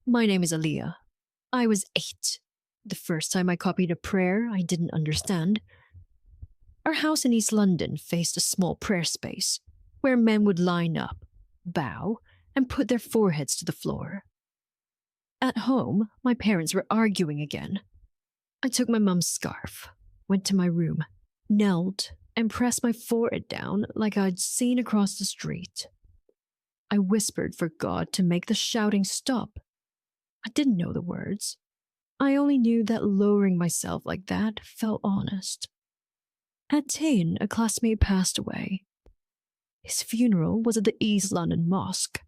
My name is Aliyah. I was 8. The first time I copied a prayer I didn't understand. Our house in East London faced a small prayer space where men would line up, bow, and put their foreheads to the floor. At home, my parents were arguing again. I took my mum's scarf, went to my room, knelt, and pressed my forehead down like I'd seen across the street. I whispered for God to make the shouting stop. I didn't know the words. I only knew that lowering myself like that felt honest. At 10, a classmate passed away. His funeral was at the East London Mosque.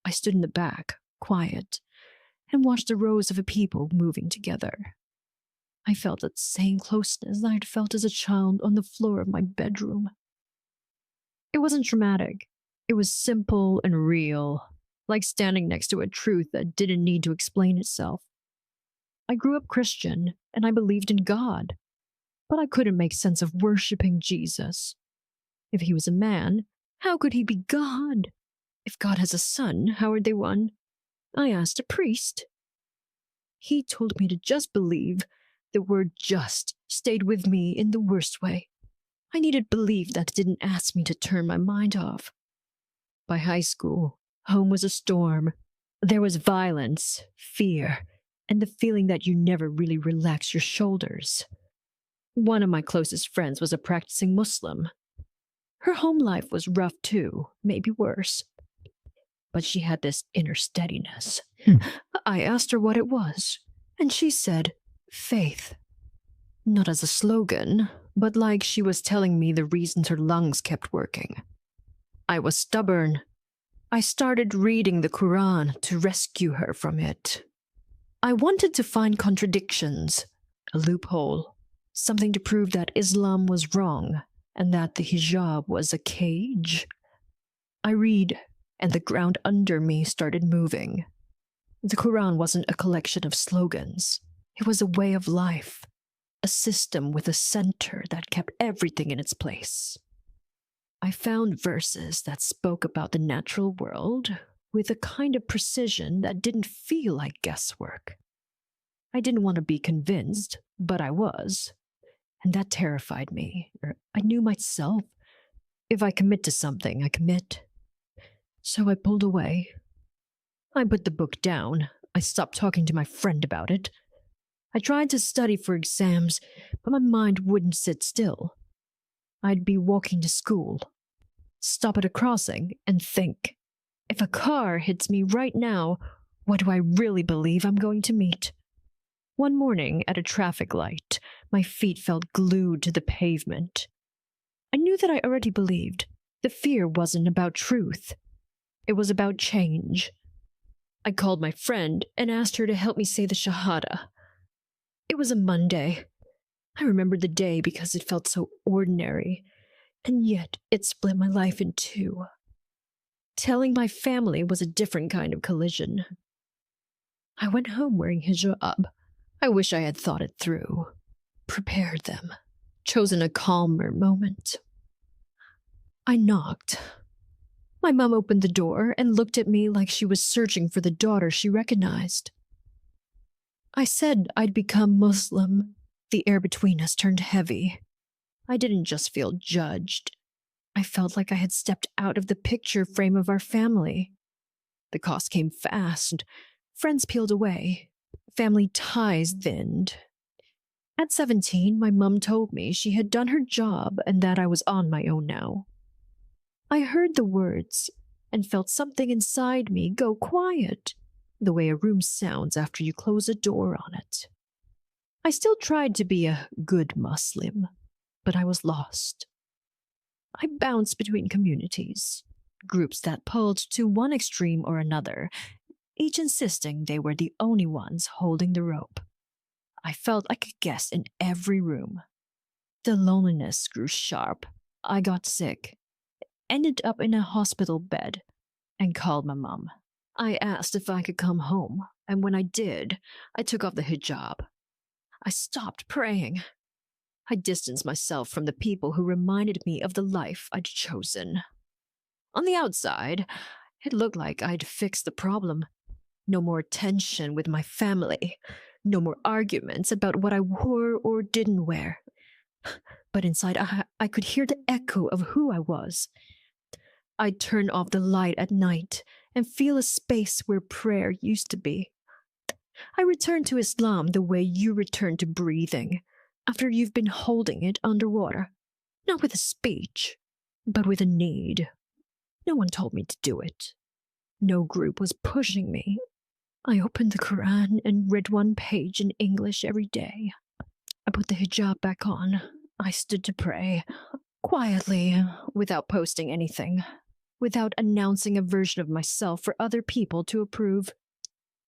I stood in the back, quiet, and watched the rows of people moving together. I felt that same closeness I'd felt as a child on the floor of my bedroom. It wasn't dramatic. It was simple and real, like standing next to a truth that didn't need to explain itself. I grew up Christian, and I believed in God, but I couldn't make sense of worshipping Jesus. If he was a man, how could he be God? If God has a son, how are they one? I asked a priest. He told me to just believe. The word just stayed with me in the worst way. I needed belief that didn't ask me to turn my mind off. By high school, home was a storm. There was violence, fear, and the feeling that you never really relax your shoulders. One of my closest friends was a practicing Muslim. Her home life was rough too, maybe worse. But she had this inner steadiness. I asked her what it was, and she said, faith. Not as a slogan, but like she was telling me the reasons her lungs kept working. I was stubborn. I started reading the Quran to rescue her from it. I wanted to find contradictions, a loophole, something to prove that Islam was wrong and that the hijab was a cage. I read, and the ground under me started moving. The Quran wasn't a collection of slogans. It was a way of life, a system with a center that kept everything in its place. I found verses that spoke about the natural world with a kind of precision that didn't feel like guesswork. I didn't want to be convinced, but I was. And that terrified me. I knew myself. If I commit to something, I commit. So I pulled away. I put the book down. I stopped talking to my friend about it. I tried to study for exams, but my mind wouldn't sit still. I'd be walking to school, stop at a crossing, and think, if a car hits me right now, what do I really believe I'm going to meet? One morning at a traffic light, my feet felt glued to the pavement. I knew that I already believed. The fear wasn't about truth. It was about change. I called my friend and asked her to help me say the Shahada. It was a Monday. I remembered the day because it felt so ordinary, and yet it split my life in two. Telling my family was a different kind of collision. I went home wearing hijab. I wish I had thought it through, prepared them, chosen a calmer moment. I knocked. My mom opened the door and looked at me like she was searching for the daughter she recognized. I said I'd become Muslim. The air between us turned heavy. I didn't just feel judged. I felt like I had stepped out of the picture frame of our family. The cost came fast. Friends peeled away. Family ties thinned. At 17, my mum told me she had done her job and that I was on my own now. I heard the words and felt something inside me go quiet, the way a room sounds after you close a door on it. I still tried to be a good Muslim, but I was lost. I bounced between communities, groups that pulled to one extreme or another, each insisting they were the only ones holding the rope. I felt like a guest in every room. The loneliness grew sharp. I got sick, ended up in a hospital bed, and called my mom. I asked if I could come home, and when I did, I took off the hijab. I stopped praying. I distanced myself from the people who reminded me of the life I'd chosen. On the outside, it looked like I'd fixed the problem. No more tension with my family. No more arguments about what I wore or didn't wear. But inside, I could hear the echo of who I was. I'd turn off the light at night and feel a space where prayer used to be. I returned to Islam the way you return to breathing, after you've been holding it underwater. Not with a speech, but with a need. No one told me to do it. No group was pushing me. I opened the Quran and read one page in English every day. I put the hijab back on. I stood to pray, quietly, without posting anything, without announcing a version of myself for other people to approve.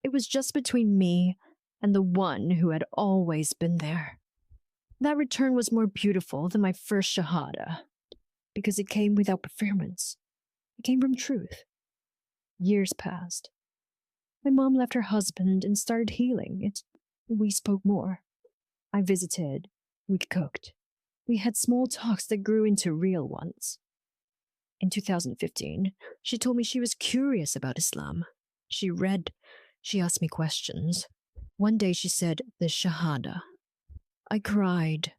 It was just between me and the one who had always been there. That return was more beautiful than my first Shahada, because it came without performance. It came from truth. Years passed. My mom left her husband and started healing. We spoke more. I visited. We cooked. We had small talks that grew into real ones. In 2015, she told me she was curious about Islam. She read. She asked me questions. One day she said, the Shahada. I cried.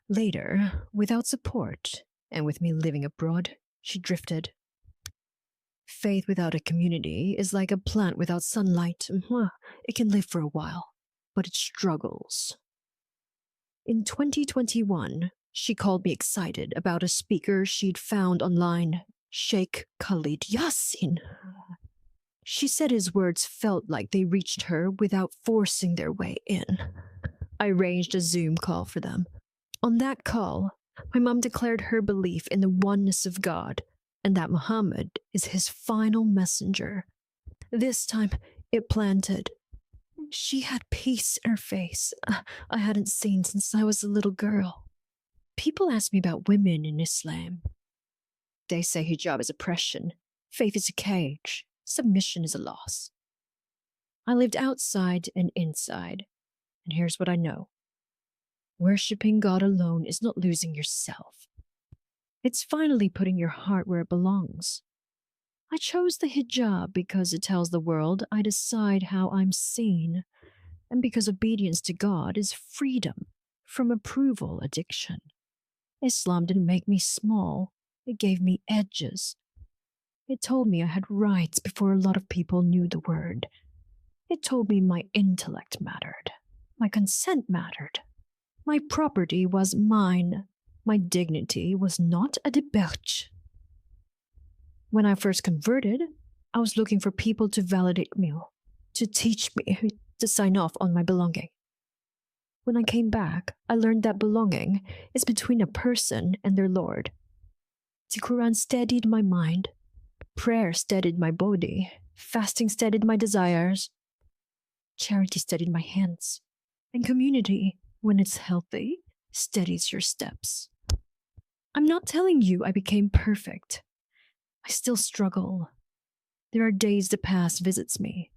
Later, without support, and with me living abroad, she drifted. Faith without a community is like a plant without sunlight. It can live for a while, but it struggles. In 2021, she called me excited about a speaker she'd found online, Sheikh Khalid Yassin. She said his words felt like they reached her without forcing their way in. I arranged a Zoom call for them. On that call, my mom declared her belief in the oneness of God and that Muhammad is his final messenger. This time, it planted. She had peace in her face I hadn't seen since I was a little girl. People ask me about women in Islam. They say hijab is oppression, faith is a cage, submission is a loss. I lived outside and inside, and here's what I know. Worshipping God alone is not losing yourself. It's finally putting your heart where it belongs. I chose the hijab because it tells the world I decide how I'm seen, and because obedience to God is freedom from approval addiction. Islam didn't make me small, it gave me edges. It told me I had rights before a lot of people knew the word. It told me my intellect mattered, my consent mattered, my property was mine, my dignity was not a debauch. When I first converted, I was looking for people to validate me, to teach me, to sign off on my belonging. When I came back, I learned that belonging is between a person and their Lord. The Quran steadied my mind, prayer steadied my body, fasting steadied my desires, charity steadied my hands, and community, when it's healthy, steadies your steps. I'm not telling you I became perfect. I still struggle. There are days the past visits me.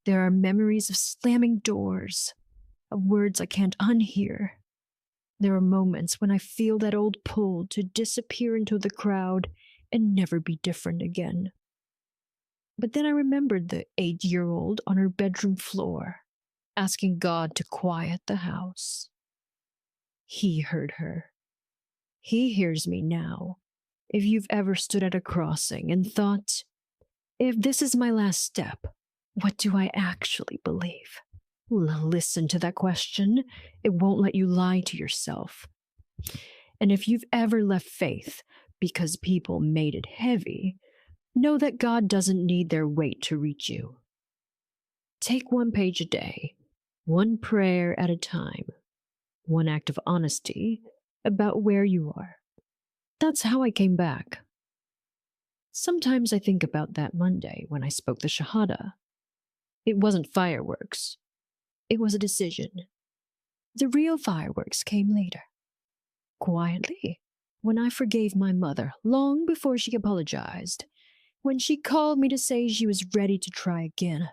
There are memories of slamming doors, of words I can't unhear. There are moments when I feel that old pull to disappear into the crowd and never be different again. But then I remembered the 8-year-old on her bedroom floor, asking God to quiet the house. He heard her. He hears me now. If you've ever stood at a crossing and thought, if this is my last step, what do I actually believe? Listen to that question. It won't let you lie to yourself. And if you've ever left faith because people made it heavy, know that God doesn't need their weight to reach you. Take one page a day, one prayer at a time, one act of honesty about where you are. That's how I came back. Sometimes I think about that Monday when I spoke the Shahada. It wasn't fireworks. It was a decision. The real fireworks came later. Quietly, when I forgave my mother long before she apologized, when she called me to say she was ready to try again,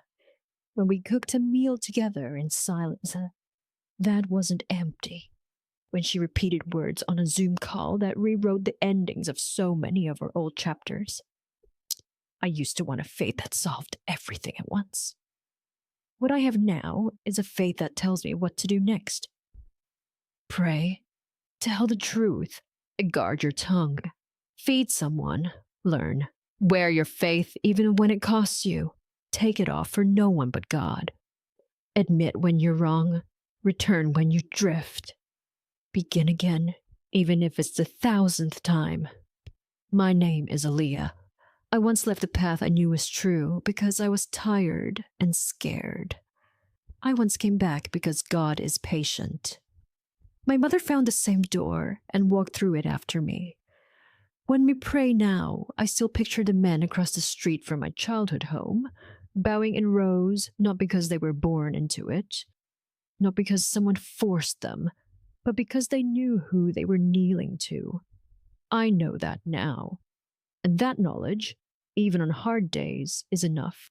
when we cooked a meal together in silence. That wasn't empty. When she repeated words on a Zoom call that rewrote the endings of so many of our old chapters. I used to want a faith that solved everything at once. What I have now is a faith that tells me what to do next. Pray, tell the truth, guard your tongue, feed someone, learn, wear your faith even when it costs you, take it off for no one but God. Admit when you're wrong, return when you drift. Begin again, even if it's the 1,000th time. My name is Aaliyah. I once left a path I knew was true because I was tired and scared. I once came back because God is patient. My mother found the same door and walked through it after me. When we pray now, I still picture the men across the street from my childhood home, bowing in rows, not because they were born into it, not because someone forced them, but because they knew who they were kneeling to. I know that now. And that knowledge, even on hard days, is enough.